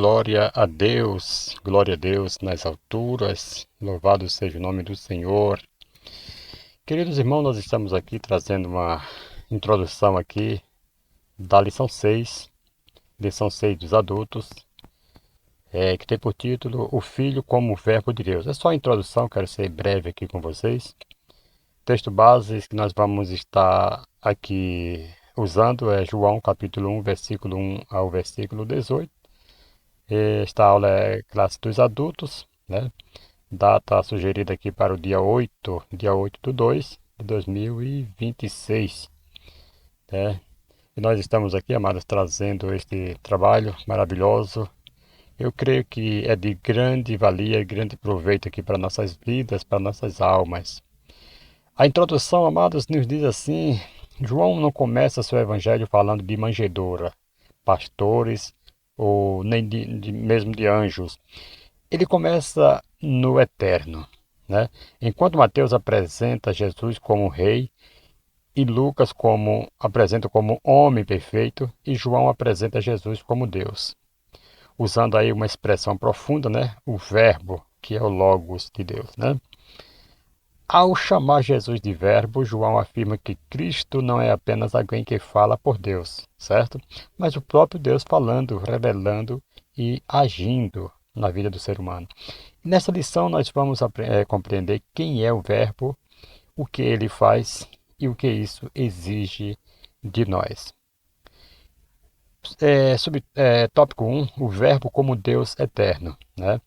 glória a Deus nas alturas, louvado seja o nome do Senhor. Queridos irmãos, nós estamos aqui trazendo uma introdução aqui da lição 6 dos adultos, que tem por título O Filho como Verbo de Deus. É só a introdução, quero ser breve aqui com vocês. Texto base que nós vamos estar aqui usando é João capítulo 1, versículo 1 ao versículo 18. Esta aula é classe dos adultos, né? Data sugerida aqui para o dia 8 de 2 de 2026, né? E nós estamos aqui, amados, trazendo este trabalho maravilhoso. Eu creio que é de grande valia, grande proveito aqui para nossas vidas, para nossas almas. A introdução, amados, nos diz assim: João não começa seu evangelho falando de manjedoura, pastores ou nem mesmo de anjos. Ele começa no eterno, né? Enquanto Mateus apresenta Jesus como rei e Lucas apresenta como homem perfeito e João apresenta Jesus como Deus, usando aí uma expressão profunda, né? O verbo, que é o logos de Deus, né? Ao chamar Jesus de verbo, João afirma que Cristo não é apenas alguém que fala por Deus, certo? Mas o próprio Deus falando, revelando e agindo na vida do ser humano. Nessa lição nós vamos compreender quem é o verbo, o que ele faz e o que isso exige de nós. Tópico 1, o verbo como Deus eterno, né?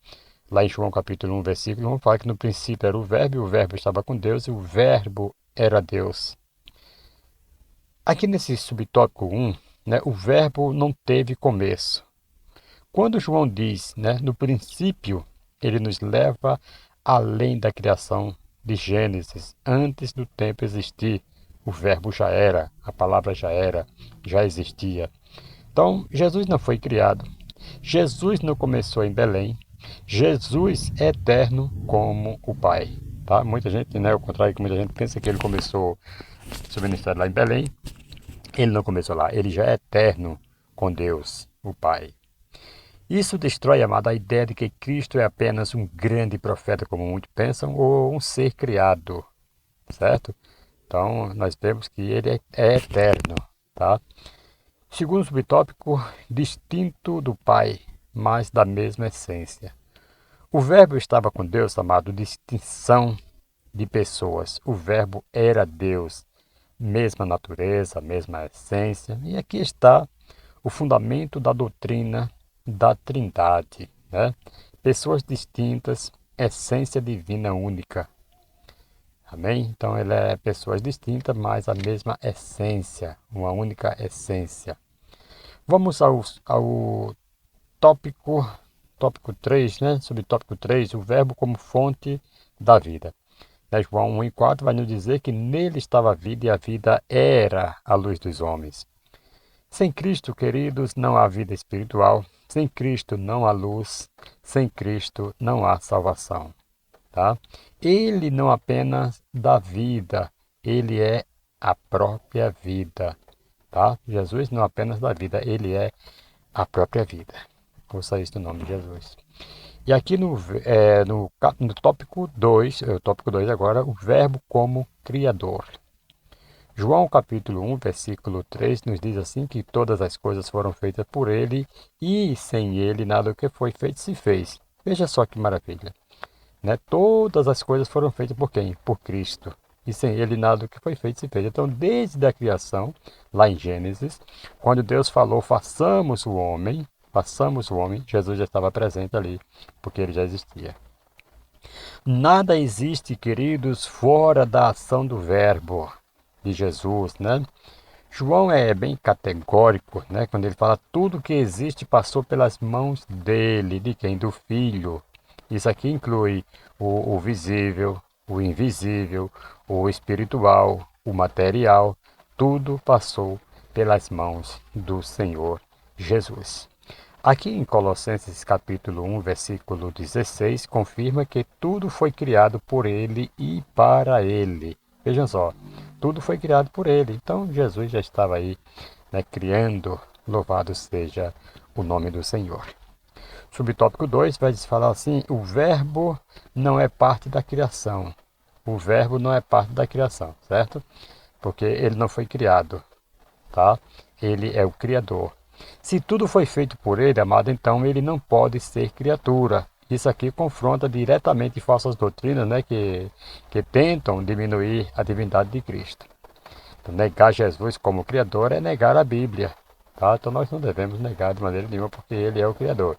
Lá em João capítulo 1, versículo 1, fala que no princípio era o verbo, e o verbo estava com Deus, e o verbo era Deus. Aqui nesse subtópico 1, né, o verbo não teve começo. Quando João diz, né, no princípio, ele nos leva além da criação de Gênesis, antes do tempo existir. O verbo já era, a palavra já era, já existia. Então, Jesus não foi criado. Jesus não começou em Belém. Jesus é eterno como o Pai. Tá? Muita gente, né, ao contrário que muita gente pensa que ele começou seu ministério lá em Belém, ele não começou lá. Ele já é eterno com Deus, o Pai. Isso destrói, amado, a ideia de que Cristo é apenas um grande profeta, como muitos pensam, ou um ser criado, certo? Então, nós vemos que ele é eterno, tá? Segundo subtópico, distinto do Pai, mas da mesma essência. O Verbo estava com Deus, amado, distinção de pessoas. O Verbo era Deus, mesma natureza, mesma essência. E aqui está o fundamento da doutrina da Trindade, né? Pessoas distintas, essência divina única. Amém? Então ele é pessoas distintas, mas a mesma essência, uma única essência. Vamos ao tópico 3, né? Subtópico 3, o verbo como fonte da vida. João 1:4 vai nos dizer que nele estava a vida e a vida era a luz dos homens. Sem Cristo, queridos, não há vida espiritual. Sem Cristo não há luz. Sem Cristo não há salvação. Tá? Ele não apenas dá vida, ele é a própria vida. Tá? Jesus não apenas dá vida, ele é a própria vida. Ouça isso no nome de Jesus. E aqui no tópico 2, o tópico 2 agora, o verbo como criador. João capítulo 1, versículo 3 nos diz assim que todas as coisas foram feitas por ele e sem ele nada do que foi feito se fez. Veja só que maravilha. Né? Todas as coisas foram feitas por quem? Por Cristo. E sem ele nada do que foi feito se fez. Então, desde a criação, lá em Gênesis, quando Deus falou, façamos o homem, Jesus já estava presente ali, porque ele já existia. Nada existe, queridos, fora da ação do verbo de Jesus, né? João é bem categórico, né? Quando ele fala tudo que existe passou pelas mãos dele, de quem? Do Filho. Isso aqui inclui o visível, o invisível, o espiritual, o material, tudo passou pelas mãos do Senhor Jesus. Aqui em Colossenses capítulo 1, versículo 16, confirma que tudo foi criado por ele e para ele. Vejam só, tudo foi criado por ele. Então Jesus já estava aí, né, criando, louvado seja o nome do Senhor. Subtópico 2 vai falar assim: o verbo não é parte da criação. O verbo não é parte da criação, certo? Porque ele não foi criado, tá? Ele é o criador. Se tudo foi feito por ele, amado, então ele não pode ser criatura. Isso aqui confronta diretamente falsas doutrinas, né, que tentam diminuir a divindade de Cristo. Então, negar Jesus como criador é negar a Bíblia, tá? Então nós não devemos negar de maneira nenhuma, porque ele é o criador.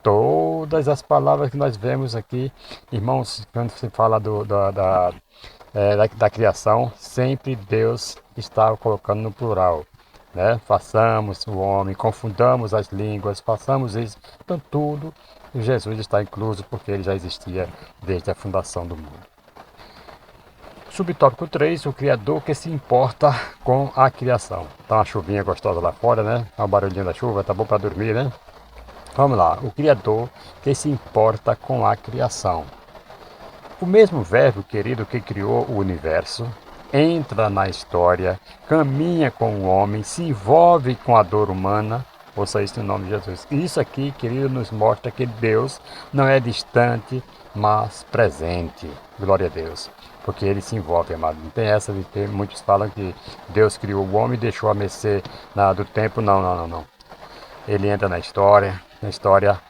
Todas as palavras que nós vemos aqui, irmãos, quando se fala da criação, sempre Deus está colocando no plural. Né? Façamos o homem, confundamos as línguas, façamos isso. Então tudo, Jesus está incluso porque ele já existia desde a fundação do mundo. Subtópico 3, o Criador que se importa com a criação. Tá uma chuvinha gostosa lá fora, né? Olha o barulhinho da chuva, tá bom para dormir, né? Vamos lá, o Criador que se importa com a criação. O mesmo verbo, querido, que criou o universo, entra na história, caminha com o homem, se envolve com a dor humana, ouça isso em nome de Jesus. Isso aqui, querido, nos mostra que Deus não é distante, mas presente. Glória a Deus. Porque ele se envolve, amado. Não tem essa de ter, muitos falam que Deus criou o homem e deixou a mercê do tempo. Não. Ele entra na história,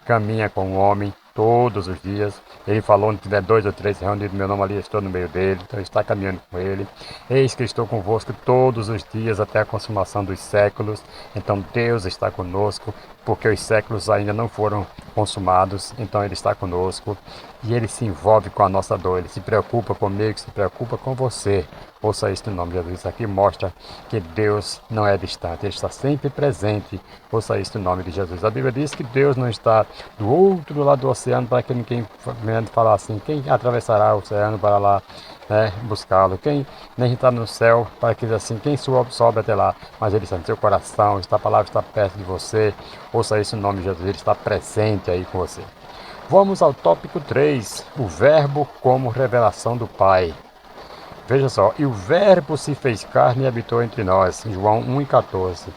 caminha com o homem todos os dias. Ele falou: onde tiver 2 ou 3 reunidos no meu nome, ali estou no meio dele. Então ele está caminhando com ele. Eis que estou convosco todos os dias até a consumação dos séculos. Então Deus está conosco, porque os séculos ainda não foram consumados. Então ele está conosco e ele se envolve com a nossa dor. Ele se preocupa comigo, se preocupa com você. Ouça isso no nome de Jesus. Isso aqui mostra que Deus não é distante, ele está sempre presente. Ouça isso no nome de Jesus. A Bíblia diz que Deus não está do outro lado do oceano para que ninguém falar assim: quem atravessará o oceano para lá, né, buscá-lo? Quem nem está no céu para que dizer assim: quem sobe até lá? Mas ele está no seu coração, a palavra está perto de você. Ouça isso no nome de Jesus, ele está presente aí com você. Vamos ao tópico 3, o verbo como revelação do Pai. Veja só, e o verbo se fez carne e habitou entre nós, João 1,14.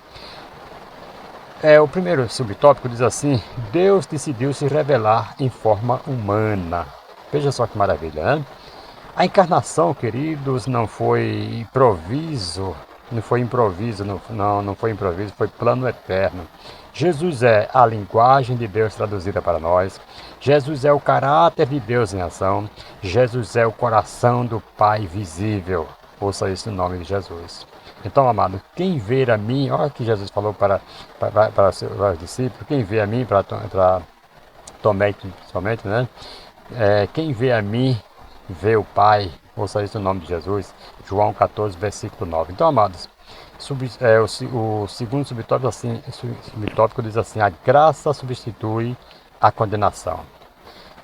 O primeiro subtópico diz assim: Deus decidiu se revelar em forma humana. Veja só que maravilha, né? A encarnação, queridos, não foi improviso, não foi improviso, foi plano eterno. Jesus é a linguagem de Deus traduzida para nós. Jesus é o caráter de Deus em ação. Jesus é o coração do Pai visível. Ouça isso no nome de Jesus. Então, amado, quem vê a mim, olha que Jesus falou para os discípulos: quem vê a mim, para Tomé somente, né? Quem vê a mim, vê o Pai. Ouça isso no nome de Jesus. João 14, versículo 9. Então, amados, o segundo subtópico diz assim: a graça substitui a condenação.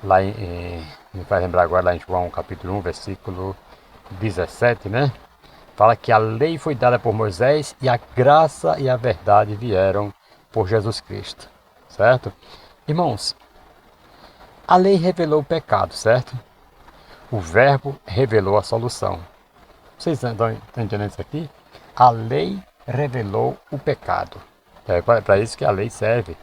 Me faz lembrar agora lá em João capítulo 1, versículo 17, né? Fala que a lei foi dada por Moisés e a graça e a verdade vieram por Jesus Cristo, certo? Irmãos, a lei revelou o pecado, certo? O verbo revelou a solução. Vocês estão entendendo isso aqui? A lei revelou o pecado. É para isso que a lei serve.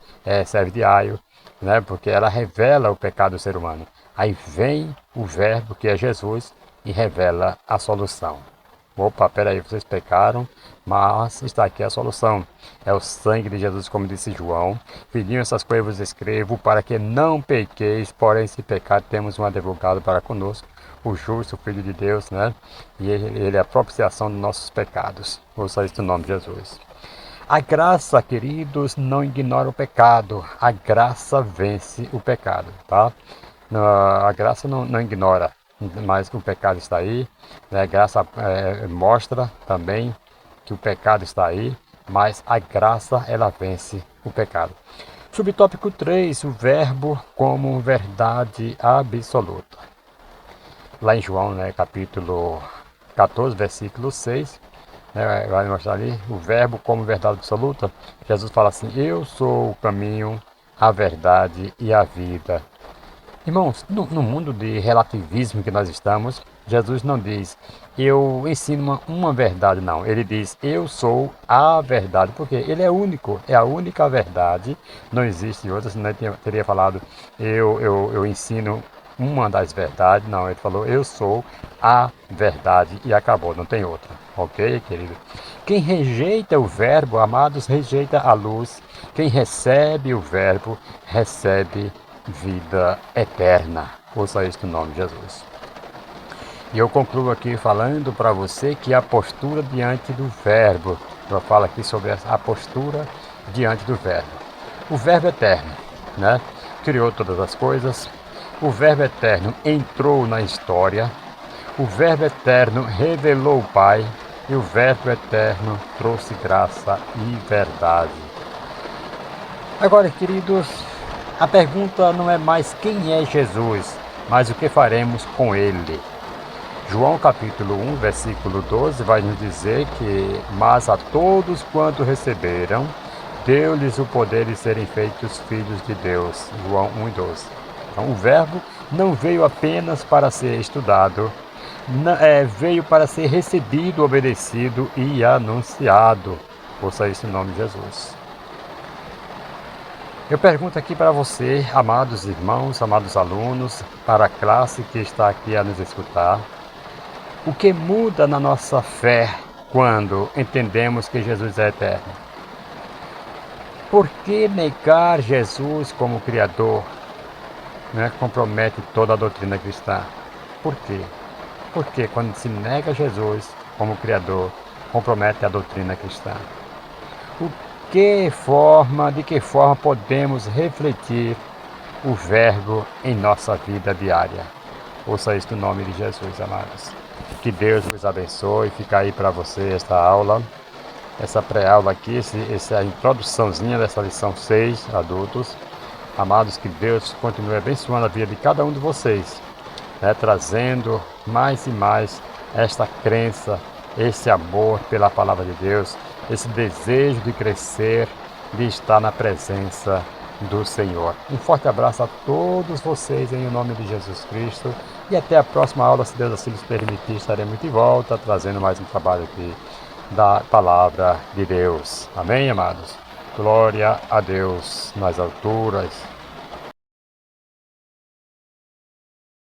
Serve de aio, né? Porque ela revela o pecado do ser humano. Aí vem o verbo, que é Jesus, e revela a solução. Opa, peraí, vocês pecaram, mas está aqui a solução. É o sangue de Jesus, como disse João. Filhinho, essas coisas vos escrevo para que não pequeis, porém se pecar, temos um advogado para conosco, o justo, o Filho de Deus, né? E ele é a propiciação dos nossos pecados. Ouça isso no nome de Jesus. A graça, queridos, não ignora o pecado. A graça vence o pecado, tá? A graça não ignora, mas o pecado está aí. A graça mostra também que o pecado está aí, mas a graça, ela vence o pecado. Subtópico 3, o verbo como verdade absoluta. Lá em João, né, capítulo 14, versículo 6, vai mostrar ali o verbo como verdade absoluta. Jesus fala assim: eu sou o caminho, a verdade e a vida. Irmãos, no mundo de relativismo que nós estamos, Jesus não diz, eu ensino uma verdade, não. Ele diz, eu sou a verdade, porque ele é único, é a única verdade, não existe outra, senão ele teria falado, eu ensino uma das verdades, não, ele falou, eu sou a verdade e acabou, não tem outra, ok, querido? Quem rejeita o verbo, amados, rejeita a luz, quem recebe o verbo, recebe vida eterna. Ouça isso no nome de Jesus. E eu concluo aqui falando para você que a postura diante do verbo, eu falo aqui sobre a postura diante do verbo. O verbo eterno, né? Criou todas as coisas. O verbo eterno entrou na história. O verbo eterno revelou o Pai. E o verbo eterno trouxe graça e verdade. Agora, queridos, a pergunta não é mais quem é Jesus, mas o que faremos com ele. João capítulo 1, versículo 12 vai nos dizer que mas a todos quanto receberam, deu-lhes o poder de serem feitos filhos de Deus. João 1 e 12. Então o verbo não veio apenas para ser estudado, veio para ser recebido, obedecido e anunciado. Ouça isso em nome de Jesus. Eu pergunto aqui para você, amados irmãos, amados alunos, para a classe que está aqui a nos escutar, o que muda na nossa fé quando entendemos que Jesus é eterno? Por que negar Jesus como Criador, né, compromete toda a doutrina cristã? Por quê? Porque quando se nega Jesus como Criador, compromete a doutrina cristã. De que forma podemos refletir o verbo em nossa vida diária? Ouça isso no nome de Jesus, amados. Que Deus vos abençoe. Fica aí para você esta aula, essa pré-aula aqui, essa introduçãozinha dessa lição 6, adultos. Amados, que Deus continue abençoando a vida de cada um de vocês, né, trazendo mais e mais esta crença, esse amor pela palavra de Deus, esse desejo de crescer, de estar na presença do Senhor. Um forte abraço a todos vocês em nome de Jesus Cristo e até a próxima aula, se Deus assim nos permitir, estaremos de volta trazendo mais um trabalho aqui da palavra de Deus. Amém, amados? Glória a Deus nas alturas.